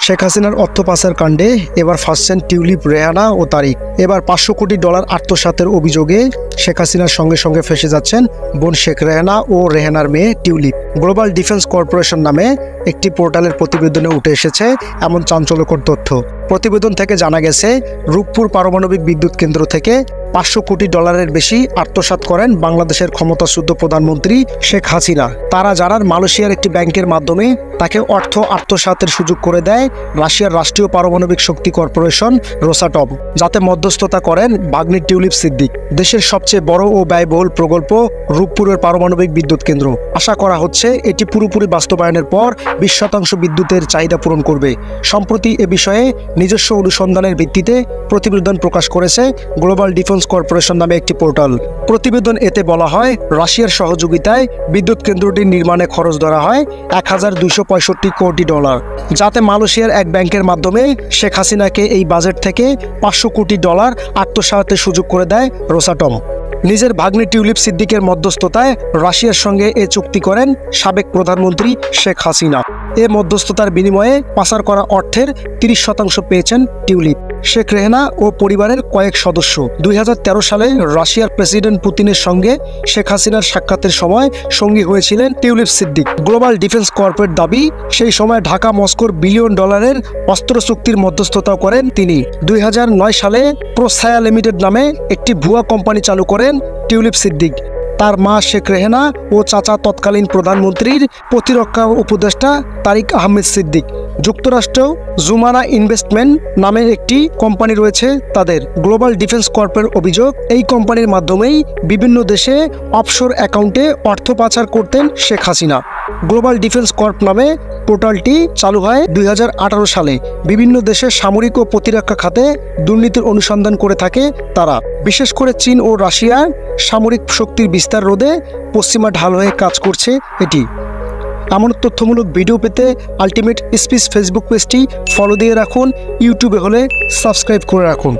শেখ হাসিনার অর্থ পাচার কাণ্ডে এবার ফাঁসছেন টিউলিপ, রেহানা ও তারিক। এবার 500 কোটি ডলার আত্মসাতের অভিযোগে শেখ হাসিনার সঙ্গে সঙ্গে ফেঁসে যাচ্ছেন বোন শেখ রেহানা ও রেহানার মেয়ে টিউলিপ। গ্লোবাল ডিফেন্স কর্পোরেশন নামে একটি পোর্টালের প্রতিবেদনে উঠে এসেছে এমন চাঞ্চল্যকর তথ্য। প্রতিবেদন থেকে জানা গেছে, রূপপুর পারমাণবিক বিদ্যুৎ কেন্দ্র থেকে 500 কোটি ডলারের বেশি আত্মসাৎ করেন বাংলাদেশের ক্ষমতাচ্যুত প্রধানমন্ত্রী শেখ হাসিনা। তারা জানান মালয়েশিয়ার একটি ব্যাংকের মাধ্যমে তাকে অর্থ আত্মসাতের সুযোগ করে দেয় রাশিয়ার রাষ্ট্রীয় পারমাণবিক শক্তি কর্পোরেশন রোসাটম, যাতে মধ্যস্থতা করেন ভাগ্নি টিউলিপ সিদ্দিক। দেশের সবচেয়ে বড় ও ব্যয়বহুল প্রকল্প রূপপুরের পারমাণবিক বিদ্যুৎ কেন্দ্র। আশা করা হচ্ছে এটি পুরোপুরি বাস্তবায়নের পর 20% বিদ্যুতের চাহিদা পূরণ করবে। সম্প্রতি এ বিষয়ে নিজস্ব অনুসন্ধানের ভিত্তিতে প্রতিবেদন প্রকাশ করেছে গ্লোবাল ডিফেন্স কর্পোরেশন নামে একটি পোর্টাল। প্রতিবেদন এতে বলা হয়, রাশিয়ার সহযোগিতায় বিদ্যুৎ কেন্দ্রটির নির্মাণে খরচ ধরা হয় 1265 কোটি ডলার, যাতে মালয়েশিয়ার এক ব্যাংকের মাধ্যমে শেখ হাসিনাকে এই বাজেট থেকে 500 কোটি ডলার আত্মসাতের সুযোগ করে দেয় রোসাটম। নিজের ভাগ্নি টিউলিপ সিদ্দিকের মধ্যস্থতায় রাশিয়ার সঙ্গে এ চুক্তি করেন সাবেক প্রধানমন্ত্রী শেখ হাসিনা। এ মধ্যস্থতার বিনিময়ে পাচার করা অর্থের 30% পেয়েছেন টিউলিপ, শেখ রেহানা ও পরিবারের কয়েক সদস্য। 2013 সালে রাশিয়ার প্রেসিডেন্ট পুতিনের সঙ্গে শেখ হাসিনার সাক্ষাতের সময় সঙ্গী হয়েছিলেন tulip Siddique. Global defence corporate দাবি, সেই সময় ঢাকা মস্কোর বিলিয়ন ডলারের অস্ত্র চুক্তির মধ্যস্থতা করেন তিনি। 2009 সালে প্রোসায়া লিমিটেড নামে একটি ভুয়া কোম্পানি চালু করেন টিউলিপ সিদ্দিক। তার মা শেখ রেহানা ও চাচা তৎকালীন প্রধানমন্ত্রীর প্রতিরক্ষা উপদেষ্টা তারিক আহমেদ সিদ্দিক। যুক্তরাষ্ট্র জুমানা ইনভেস্টমেন্ট নামে একটি কোম্পানি রয়েছে তাদের। গ্লোবাল ডিফেন্স কর্পের অভিযোগ, এই কোম্পানির মাধ্যমেই বিভিন্ন দেশে অফশোর অ্যাকাউন্টে অর্থ পাচার করতেন Sheikh Hasina. Global defence corp নামে পোর্টালটি চালু হয় 2018 সালে। বিভিন্ন দেশের সামরিক ও প্রতিরক্ষা খাতে দুর্নীতির অনুসন্ধান করে থাকে তারা। বিশেষ করে চীন ও রাশিয়ার সামরিক শক্তির বিস্তার রোধে পশ্চিমা ঢাল হয়ে কাজ করছে এটি। এমন তথ্যমূলক ভিডিও পেতে আলটিমেট স্পিচ ফেসবুক পেজটি ফলো দিয়ে রাখুন, ইউটিউবে হলে সাবস্ক্রাইব করে রাখুন।